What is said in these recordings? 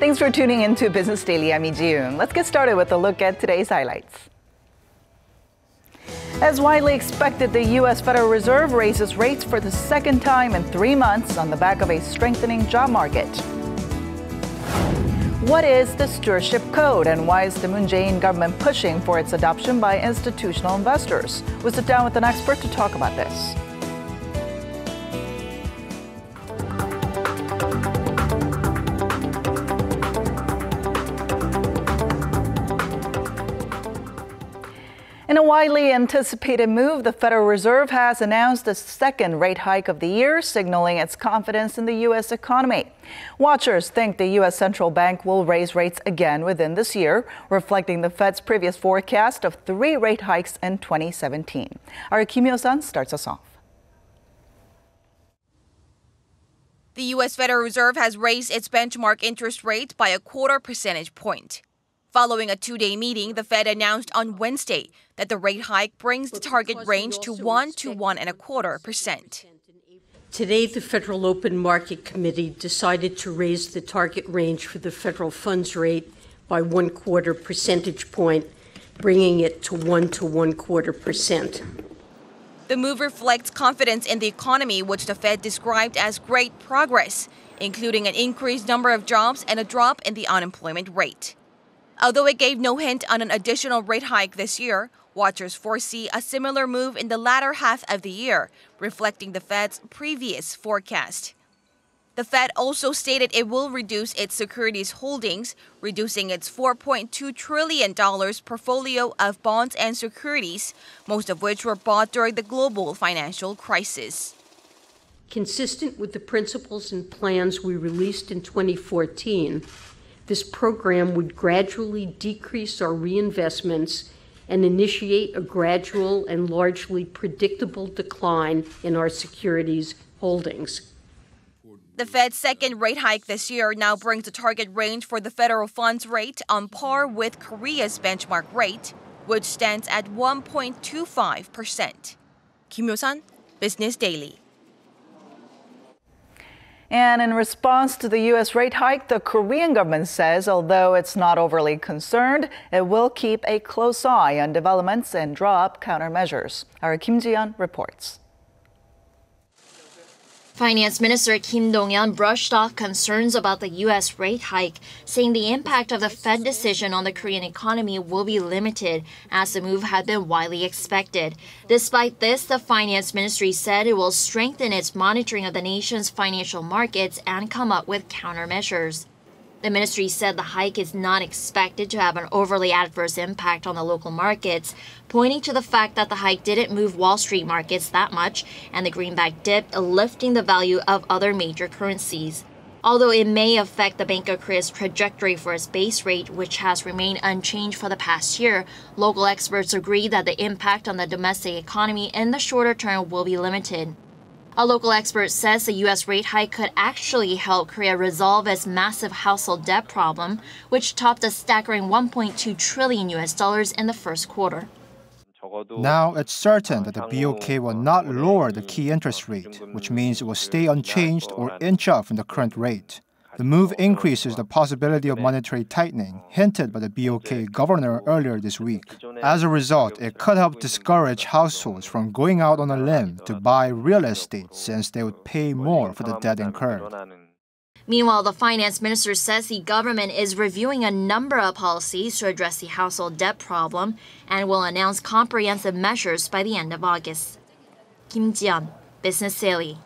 Thanks for tuning in to Business Daily. I'm Lee Ji-yoon. Let's get started with a look at today's highlights. As widely expected, the U.S. Federal Reserve raises rates for the second time in 3 months on the back of a strengthening job market. What is the Stewardship Code and why is the Moon Jae-in government pushing for its adoption by institutional investors? We'll sit down with an expert to talk about this. In a widely anticipated move, the Federal Reserve has announced the second rate hike of the year, signaling its confidence in the U.S. economy. Watchers think the U.S. Central Bank will raise rates again within this year, reflecting the Fed's previous forecast of 3 rate hikes in 2017. Our Kim Hyo-sun starts us off. The U.S. Federal Reserve has raised its benchmark interest rate by a 0.25 percentage point. Following a 2-day meeting, the Fed announced on Wednesday that the rate hike brings the target range to 1 to 1.25%. Today, the Federal Open Market Committee decided to raise the target range for the federal funds rate by 1/4 percentage point, bringing it to 1 to 1/4%. The move reflects confidence in the economy, which the Fed described as great progress, including an increased number of jobs and a drop in the unemployment rate. Although it gave no hint on an additional rate hike this year, watchers foresee a similar move in the latter half of the year, reflecting the Fed's previous forecast. The Fed also stated it will reduce its securities holdings, reducing its $4.2 trillion portfolio of bonds and securities, most of which were bought during the global financial crisis. Consistent with the principles and plans we released in 2014, this program would gradually decrease our reinvestments and initiate a gradual and largely predictable decline in our securities holdings. The Fed's second rate hike this year now brings the target range for the federal funds rate on par with Korea's benchmark rate, which stands at 1.25%. Kim Hyo-sun, Business Daily. And in response to the U.S. rate hike, the Korean government says although it's not overly concerned, it will keep a close eye on developments and draw up countermeasures. Our Kim Ji-yeon reports. Finance Minister Kim Dong-yeon brushed off concerns about the U.S. rate hike, saying the impact of the Fed decision on the Korean economy will be limited, as the move had been widely expected. Despite this, the Finance Ministry said it will strengthen its monitoring of the nation's financial markets and come up with countermeasures. The ministry said the hike is not expected to have an overly adverse impact on the local markets, pointing to the fact that the hike didn't move Wall Street markets that much and the greenback dipped, lifting the value of other major currencies. Although it may affect the Bank of Korea's trajectory for its base rate, which has remained unchanged for the past year, local experts agree that the impact on the domestic economy in the shorter term will be limited. A local expert says the U.S. rate hike could actually help Korea resolve its massive household debt problem, which topped a staggering $1.2 trillion in the first quarter. Now it's certain that the BOK will not lower the key interest rate, which means it will stay unchanged or inch up from the current rate. The move increases the possibility of monetary tightening, hinted by the BOK governor earlier this week. As a result, it could help discourage households from going out on a limb to buy real estate since they would pay more for the debt incurred. Meanwhile, the finance minister says the government is reviewing a number of policies to address the household debt problem and will announce comprehensive measures by the end of August. Kim Ji-yeon, Business Daily.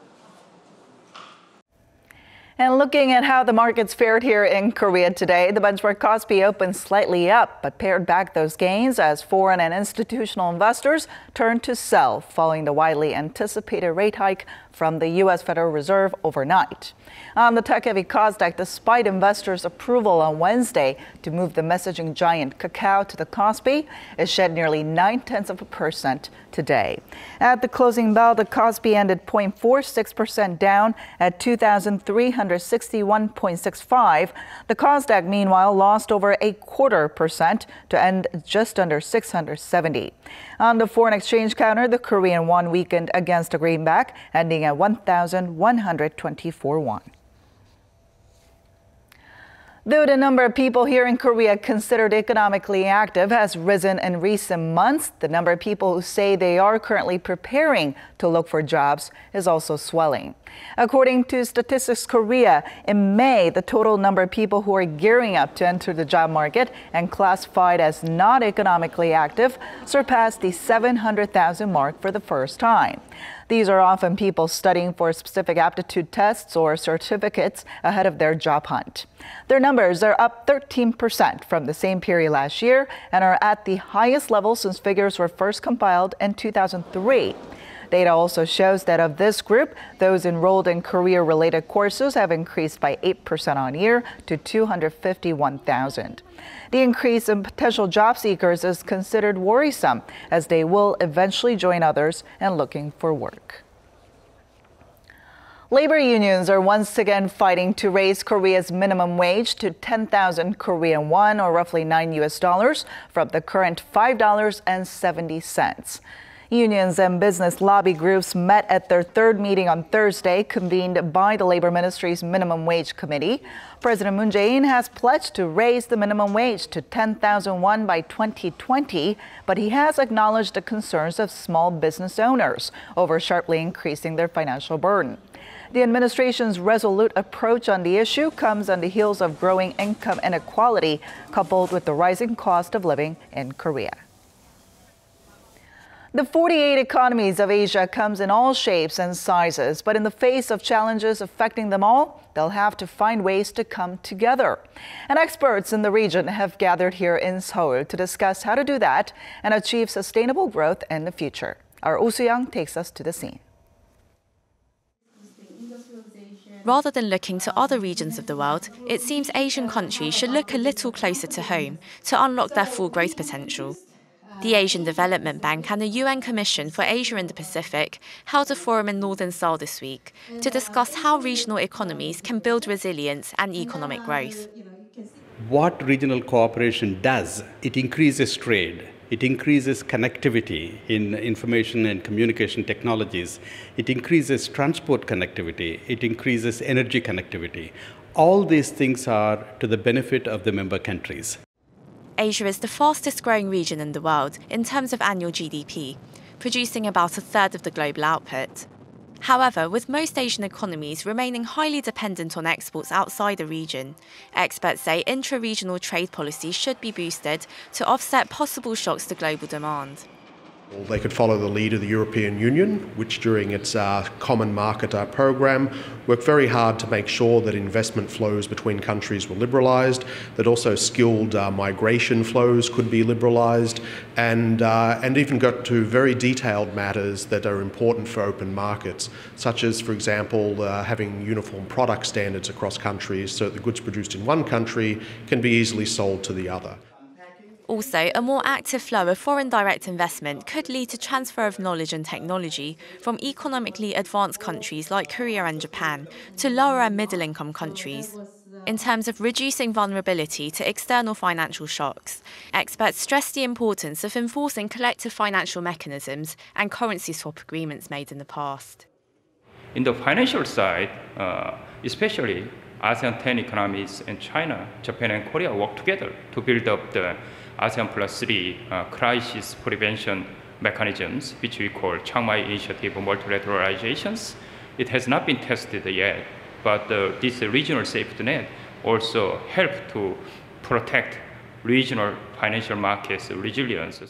And looking at how the markets fared here in Korea today, the benchmark KOSPI opened slightly up, but pared back those gains as foreign and institutional investors turned to sell following the widely anticipated rate hike from the U.S. Federal Reserve overnight. On the tech-heavy KOSDAQ, despite investors' approval on Wednesday to move the messaging giant Kakao to the KOSPI, it shed nearly 0.9% today. At the closing bell, the KOSPI ended 0.46% down at 2,361.65. The KOSDAQ, meanwhile, lost over 0.25% to end just under 670. On the foreign exchange counter, the Korean won weakened against the greenback, ending at 1,124 won. Though the number of people here in Korea considered economically active has risen in recent months, the number of people who say they are currently preparing to look for jobs is also swelling. According to Statistics Korea, in May, the total number of people who are gearing up to enter the job market and classified as not economically active surpassed the 700,000 mark for the first time. These are often people studying for specific aptitude tests or certificates ahead of their job hunt. Their numbers are up 13% from the same period last year and are at the highest level since figures were first compiled in 2003. Data also shows that of this group, those enrolled in career-related courses have increased by 8% on year to 251,000. The increase in potential job seekers is considered worrisome, as they will eventually join others in looking for work. Labor unions are once again fighting to raise Korea's minimum wage to 10,000 Korean won, or roughly $9, from the current $5.70. Unions and business lobby groups met at their third meeting on Thursday, convened by the Labor Ministry's Minimum Wage Committee. President Moon Jae-in has pledged to raise the minimum wage to 10,000 won by 2020, but he has acknowledged the concerns of small business owners over sharply increasing their financial burden. The administration's resolute approach on the issue comes on the heels of growing income inequality, coupled with the rising cost of living in Korea. The 48 economies of Asia comes in all shapes and sizes, but in the face of challenges affecting them all, they'll have to find ways to come together. And experts in the region have gathered here in Seoul to discuss how to do that and achieve sustainable growth in the future. Our Oh Soo-young takes us to the scene. Rather than looking to other regions of the world, it seems Asian countries should look a little closer to home to unlock their full growth potential. The Asian Development Bank and the UN Commission for Asia and the Pacific held a forum in Northern Seoul this week to discuss how regional economies can build resilience and economic growth. What regional cooperation does, it increases trade, it increases connectivity in information and communication technologies, it increases transport connectivity, it increases energy connectivity. All these things are to the benefit of the member countries. Asia is the fastest growing region in the world in terms of annual GDP, producing about a third of the global output. However, with most Asian economies remaining highly dependent on exports outside the region, experts say intra-regional trade policy should be boosted to offset possible shocks to global demand. They could follow the lead of the European Union, which during its common market programme worked very hard to make sure that investment flows between countries were liberalised, that also skilled migration flows could be liberalised, and even got to very detailed matters that are important for open markets, such as, for example, having uniform product standards across countries so that the goods produced in one country can be easily sold to the other. Also, a more active flow of foreign direct investment could lead to transfer of knowledge and technology from economically advanced countries like Korea and Japan to lower and middle-income countries. In terms of reducing vulnerability to external financial shocks, experts stress the importance of enforcing collective financial mechanisms and currency swap agreements made in the past. In the financial side, especially ASEAN 10 economies and China, Japan and Korea work together to build up the ASEAN Plus 3 crisis prevention mechanisms, which we call Chiang Mai Initiative multilateralizations. It has not been tested yet, but this regional safety net also help to protect regional financial markets' resilience.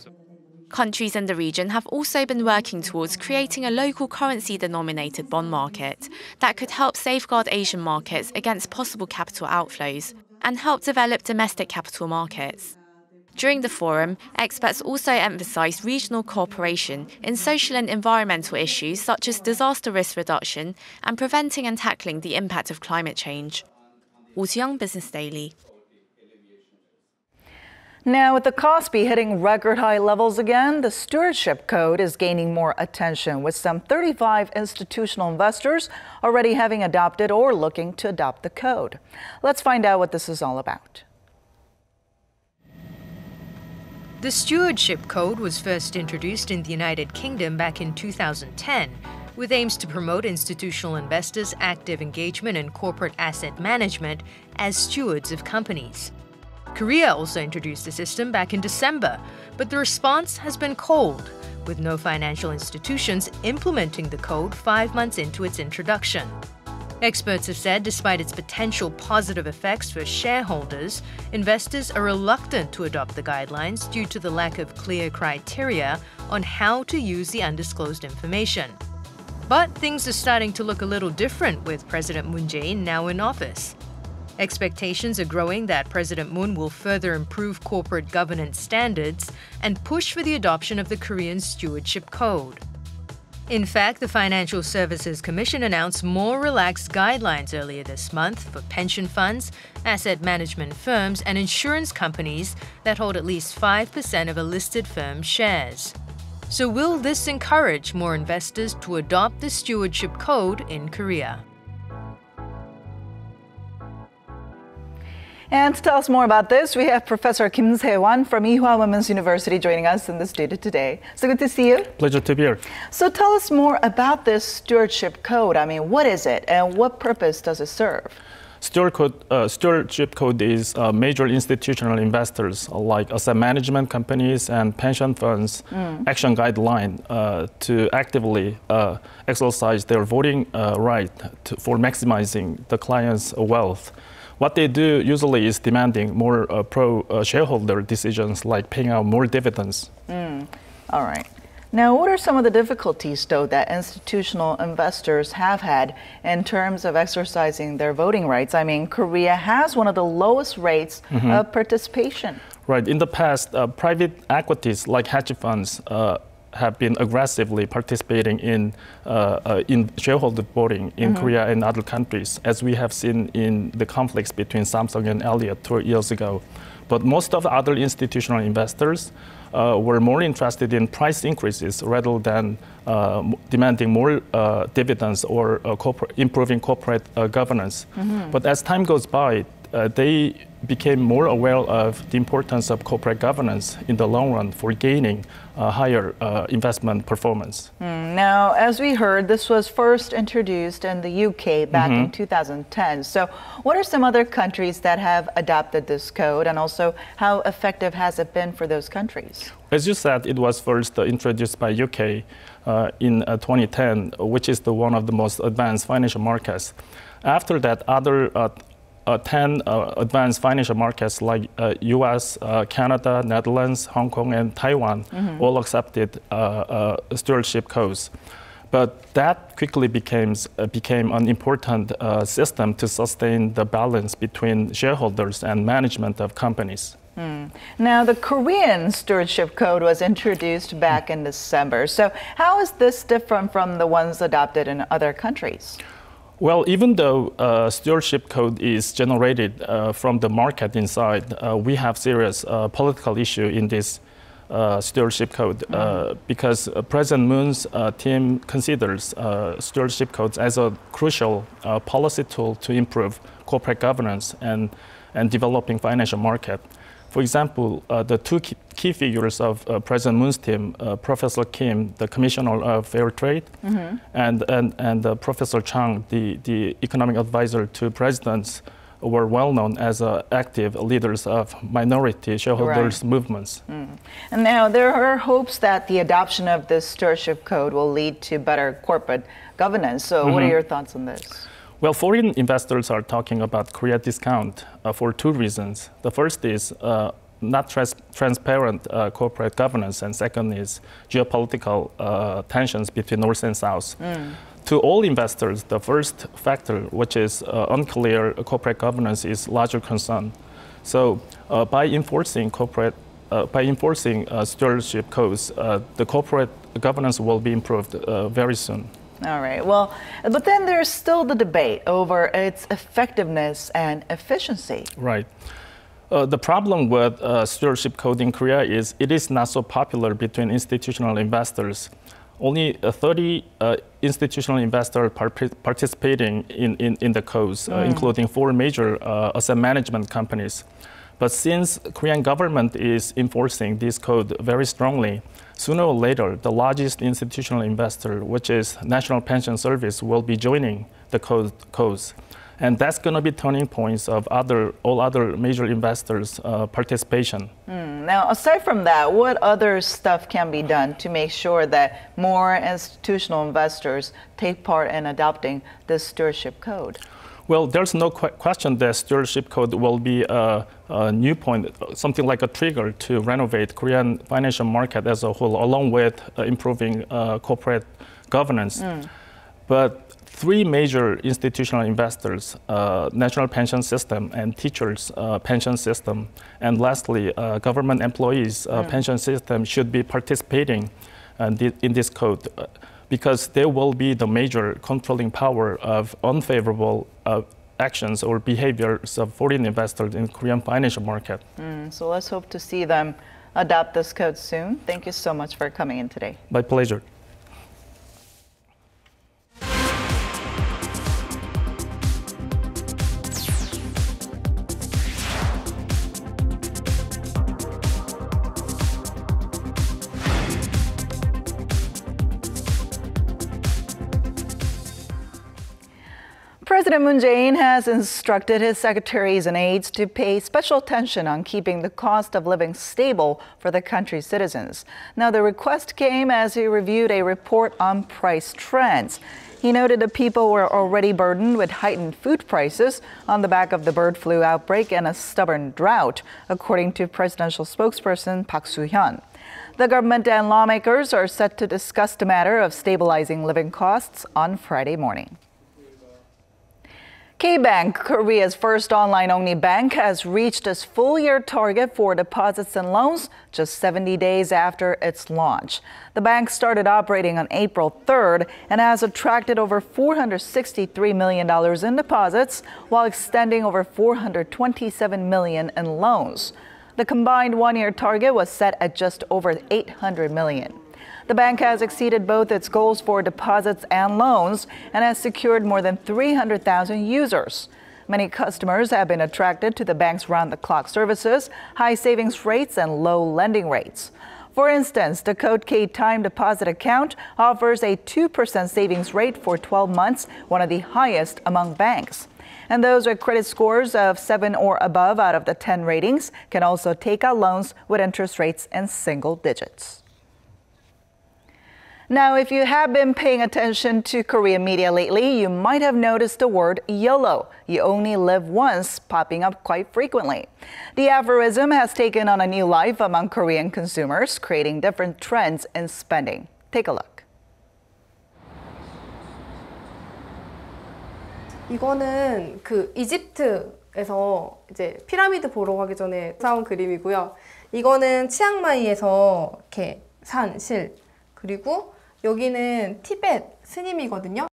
Countries in the region have also been working towards creating a local currency-denominated bond market that could help safeguard Asian markets against possible capital outflows and help develop domestic capital markets. During the forum, experts also emphasised regional cooperation in social and environmental issues such as disaster risk reduction and preventing and tackling the impact of climate change. Oh Soo-young, Business Daily. Now, with the KOSPI hitting record high levels again, the Stewardship Code is gaining more attention, with some 35 institutional investors already having adopted or looking to adopt the code. Let's find out what this is all about. The Stewardship Code was first introduced in the United Kingdom back in 2010. with aims to promote institutional investors' active engagement in corporate asset management as stewards of companies. Korea also introduced the system back in December, but the response has been cold, with no financial institutions implementing the code 5 months into its introduction. Experts have said despite its potential positive effects for shareholders, investors are reluctant to adopt the guidelines due to the lack of clear criteria on how to use the undisclosed information. But things are starting to look a little different with President Moon Jae-in now in office. Expectations are growing that President Moon will further improve corporate governance standards and push for the adoption of the Korean Stewardship Code. In fact, the Financial Services Commission announced more relaxed guidelines earlier this month for pension funds, asset management firms, and insurance companies that hold at least 5% of a listed firm's shares. So will this encourage more investors to adopt the Stewardship Code in Korea? And to tell us more about this, we have Professor Kim Se-wan from Ewha Women's University joining us in the studio today. So good to see you. Pleasure to be here. So tell us more about this Stewardship Code. I mean, what is it and what purpose does it serve? Stewardship Code is major institutional investors like asset management companies and pension funds action guideline to actively exercise their voting right for maximizing the client's wealth. What they do usually is demanding more pro-shareholder decisions like paying out more dividends. All right. Now, what are some of the difficulties, though, that institutional investors have had in terms of exercising their voting rights? I mean, Korea has one of the lowest rates of participation. Right. In the past, private equities like hedge funds have been aggressively participating in shareholder voting in Korea and other countries, as we have seen in the conflicts between Samsung and Elliott 2 years ago. But most of the other institutional investors were more interested in price increases rather than demanding more dividends or improving corporate governance. But as time goes by, they became more aware of the importance of corporate governance in the long run for gaining higher investment performance. Now, as we heard, this was first introduced in the UK back in 2010. So what are some other countries that have adopted this code, and also how effective has it been for those countries? As you said, it was first introduced by UK in 2010, which is one of the most advanced financial markets. After that, other 10 advanced financial markets like US, Canada, Netherlands, Hong Kong, and Taiwan all accepted stewardship codes. But that quickly became an important system to sustain the balance between shareholders and management of companies. Now, the Korean Stewardship Code was introduced back in December. So how is this different from the ones adopted in other countries? Well, even though stewardship code is generated from the market inside, we have serious political issue in this stewardship code because President Moon's team considers stewardship codes as a crucial policy tool to improve corporate governance and developing financial market. For example, the two key figures of President Moon's team, Professor Kim, the Commissioner of Fair Trade, and Professor Chang, the economic advisor to presidents, were well known as active leaders of minority shareholders movements. And now there are hopes that the adoption of this stewardship code will lead to better corporate governance. So what are your thoughts on this? Well, foreign investors are talking about Korea discount for two reasons. The first is not transparent corporate governance, and second is geopolitical tensions between North and South. To all investors, the first factor, which is unclear corporate governance, is larger concern. So by enforcing stewardship codes, the corporate governance will be improved very soon. All right. Well, but then there's still the debate over its effectiveness and efficiency. Right. The problem with stewardship code in Korea is it is not so popular between institutional investors. Only 30 institutional investors participating in the codes, including 4 major asset management companies. But since Korean government is enforcing this code very strongly, sooner or later, the largest institutional investor, which is National Pension Service, will be joining the codes. And that's going to be turning points of all other major investors' participation. Now, aside from that, what other stuff can be done to make sure that more institutional investors take part in adopting this stewardship code? Well, there's no question that stewardship code will be a new point, something like a trigger to renovate Korean financial market as a whole, along with improving corporate governance. But three major institutional investors, national pension system and teachers' pension system, and lastly, government employees' pension system should be participating in this code because they will be the major controlling power of unfavorable actions or behaviors of foreign investors in Korean financial market. So let's hope to see them adopt this code soon. Thank you so much for coming in today. My pleasure. President Moon Jae-in has instructed his secretaries and aides to pay special attention on keeping the cost of living stable for the country's citizens. Now, the request came as he reviewed a report on price trends. He noted that people were already burdened with heightened food prices on the back of the bird flu outbreak and a stubborn drought, according to presidential spokesperson Park Soo-hyun. The government and lawmakers are set to discuss the matter of stabilizing living costs on Friday morning. K-Bank, Korea's first online-only bank, has reached its full-year target for deposits and loans just 70 days after its launch. The bank started operating on April 3rd and has attracted over $463 million in deposits while extending over $427 million in loans. The combined one-year target was set at just over $800 million. The bank has exceeded both its goals for deposits and loans and has secured more than 300,000 users. Many customers have been attracted to the bank's round-the-clock services, high savings rates, and low lending rates. For instance, the Code K Time Deposit Account offers a 2% savings rate for 12 months, one of the highest among banks. And those with credit scores of 7 or above out of the 10 ratings can also take out loans with interest rates in single digits. Now, if you have been paying attention to Korean media lately, you might have noticed the word YOLO, you only live once, popping up quite frequently. The aphorism has taken on a new life among Korean consumers, creating different trends in spending. Take a look. 이거는 이집트에서 이제 피라미드 보러 가기 전에 사온 그림이고요. 이거는 치앙마이에서 이렇게 산 실. 그리고 여기는 티벳 스님이거든요.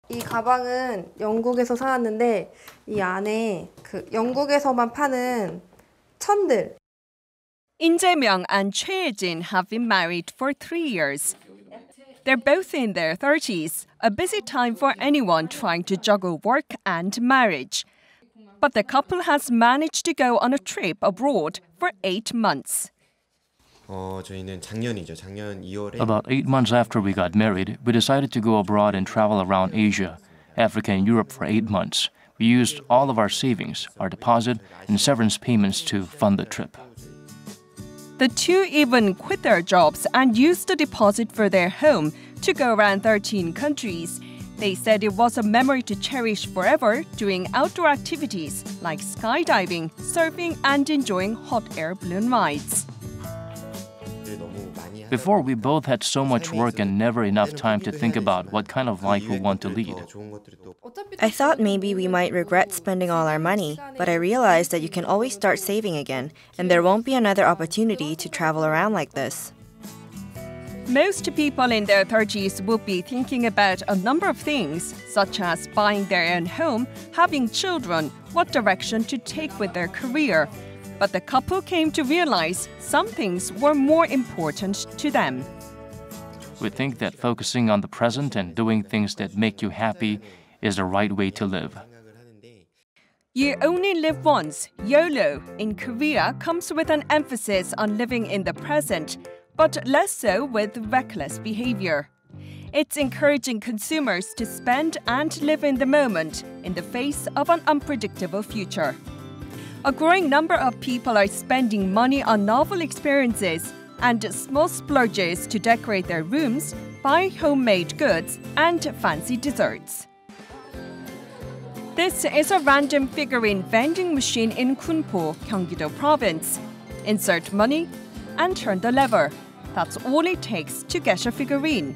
이 가방은 영국에서 사왔는데 이 안에 영국에서만 파는 천들. In Jae-myung and Choi Jin have been married for 3 years. They're both in their 30s, a busy time for anyone trying to juggle work and marriage. But the couple has managed to go on a trip abroad for 8 months. About 8 months after we got married, we decided to go abroad and travel around Asia, Africa, and Europe for 8 months. We used all of our savings, our deposit, and severance payments to fund the trip. The two even quit their jobs and used the deposit for their home to go around 13 countries. They said it was a memory to cherish forever, doing outdoor activities like skydiving, surfing, and enjoying hot air balloon rides. Before, we both had so much work and never enough time to think about what kind of life we want to lead. I thought maybe we might regret spending all our money, but I realized that you can always start saving again, and there won't be another opportunity to travel around like this. Most people in their 30s will be thinking about a number of things, such as buying their own home, having children, what direction to take with their career. But the couple came to realize some things were more important to them. We think that focusing on the present and doing things that make you happy is the right way to live. You only live once, YOLO, in Korea comes with an emphasis on living in the present, but less so with reckless behavior. It's encouraging consumers to spend and live in the moment in the face of an unpredictable future. A growing number of people are spending money on novel experiences and small splurges to decorate their rooms, buy homemade goods, and fancy desserts. This is a random figurine vending machine in Kunpo, Gyeonggi-do Province. Insert money and turn the lever. That's all it takes to get a figurine.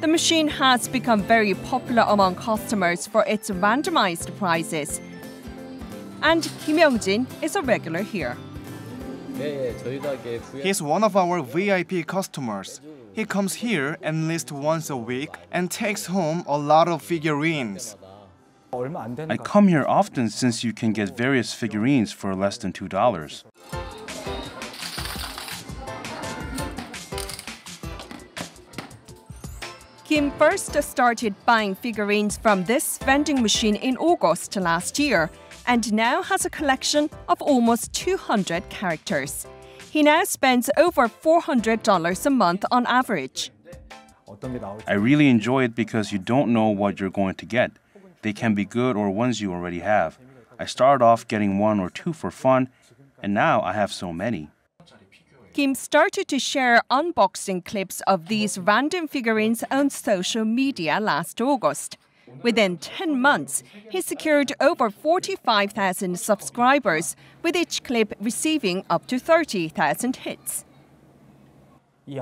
The machine has become very popular among customers for its randomized prizes. And Kim Young-jin is a regular here. He's one of our VIP customers. He comes here and lists once a week and takes home a lot of figurines. I come here often since you can get various figurines for less than $2. Kim first started buying figurines from this vending machine in August last year and now has a collection of almost 200 characters. He now spends over $400 a month on average. I really enjoy it because you don't know what you're going to get. They can be good or ones you already have. I started off getting 1 or 2 for fun, and now I have so many. Kim started to share unboxing clips of these random figurines on social media last August. Within 10 months, he secured over 45,000 subscribers, with each clip receiving up to 30,000 hits.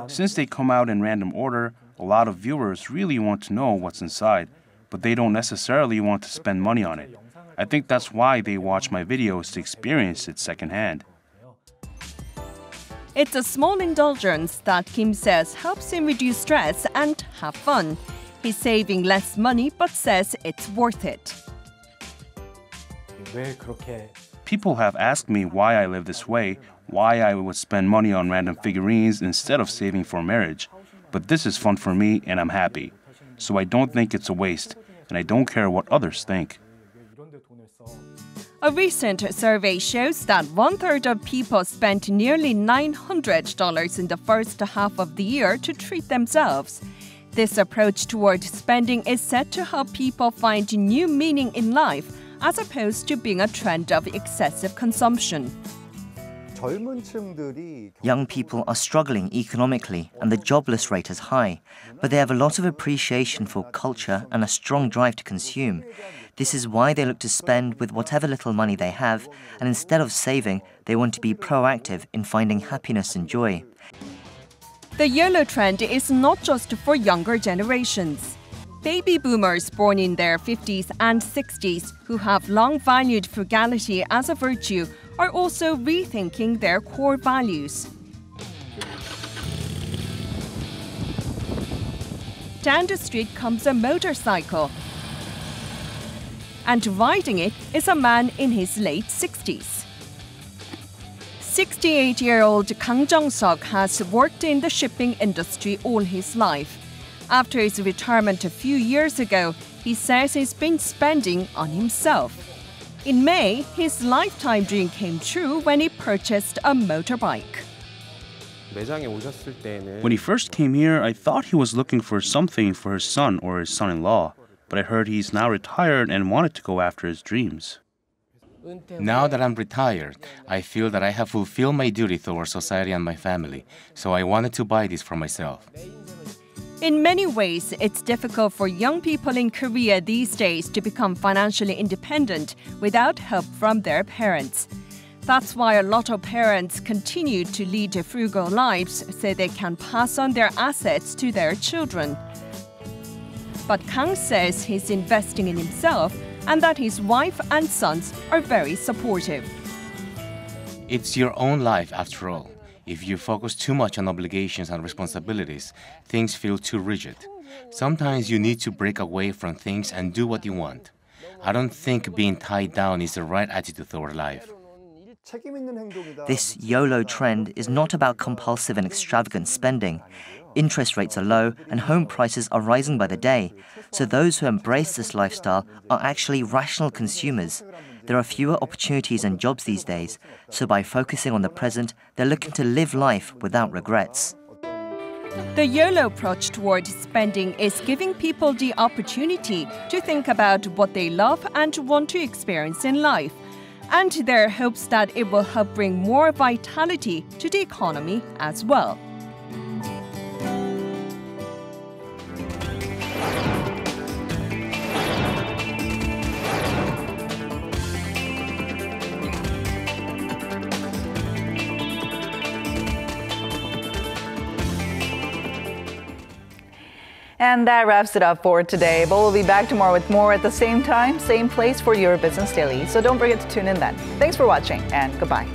Since they come out in random order, a lot of viewers really want to know what's inside, but they don't necessarily want to spend money on it. I think that's why they watch my videos to experience it secondhand. It's a small indulgence that Kim says helps him reduce stress and have fun. He's saving less money but says it's worth it. People have asked me why I live this way, why I would spend money on random figurines instead of saving for marriage. But this is fun for me and I'm happy. So I don't think it's a waste, and I don't care what others think. A recent survey shows that 1/3 of people spent nearly $900 in the first half of the year to treat themselves. This approach toward spending is said to help people find new meaning in life, as opposed to being a trend of excessive consumption. Young people are struggling economically and the jobless rate is high, but they have a lot of appreciation for culture and a strong drive to consume. This is why they look to spend with whatever little money they have, and instead of saving, they want to be proactive in finding happiness and joy. The YOLO trend is not just for younger generations. Baby boomers born in their 50s and 60s who have long valued frugality as a virtue are also rethinking their core values. Down the street comes a motorcycle, and riding it is a man in his late 60s. 68-year-old Kang Jung-seok has worked in the shipping industry all his life. After his retirement a few years ago, he says he's been spending on himself. In May, his lifetime dream came true when he purchased a motorbike. When he first came here, I thought he was looking for something for his son or his son-in-law, but I heard he's now retired and wanted to go after his dreams. Now that I'm retired, I feel that I have fulfilled my duty towards society and my family, so I wanted to buy this for myself. In many ways, it's difficult for young people in Korea these days to become financially independent without help from their parents. That's why a lot of parents continue to lead frugal lives so they can pass on their assets to their children. But Kang says he's investing in himself and that his wife and sons are very supportive. It's your own life after all. If you focus too much on obligations and responsibilities, things feel too rigid. Sometimes you need to break away from things and do what you want. I don't think being tied down is the right attitude toward life. This YOLO trend is not about compulsive and extravagant spending. Interest rates are low and home prices are rising by the day. So those who embrace this lifestyle are actually rational consumers. There are fewer opportunities and jobs these days, so by focusing on the present, they're looking to live life without regrets. The YOLO approach toward spending is giving people the opportunity to think about what they love and want to experience in life. And there are hopes that it will help bring more vitality to the economy as well. And that wraps it up for today. But we'll be back tomorrow with more at the same time, same place for your Business Daily. So don't forget to tune in then. Thanks for watching and goodbye.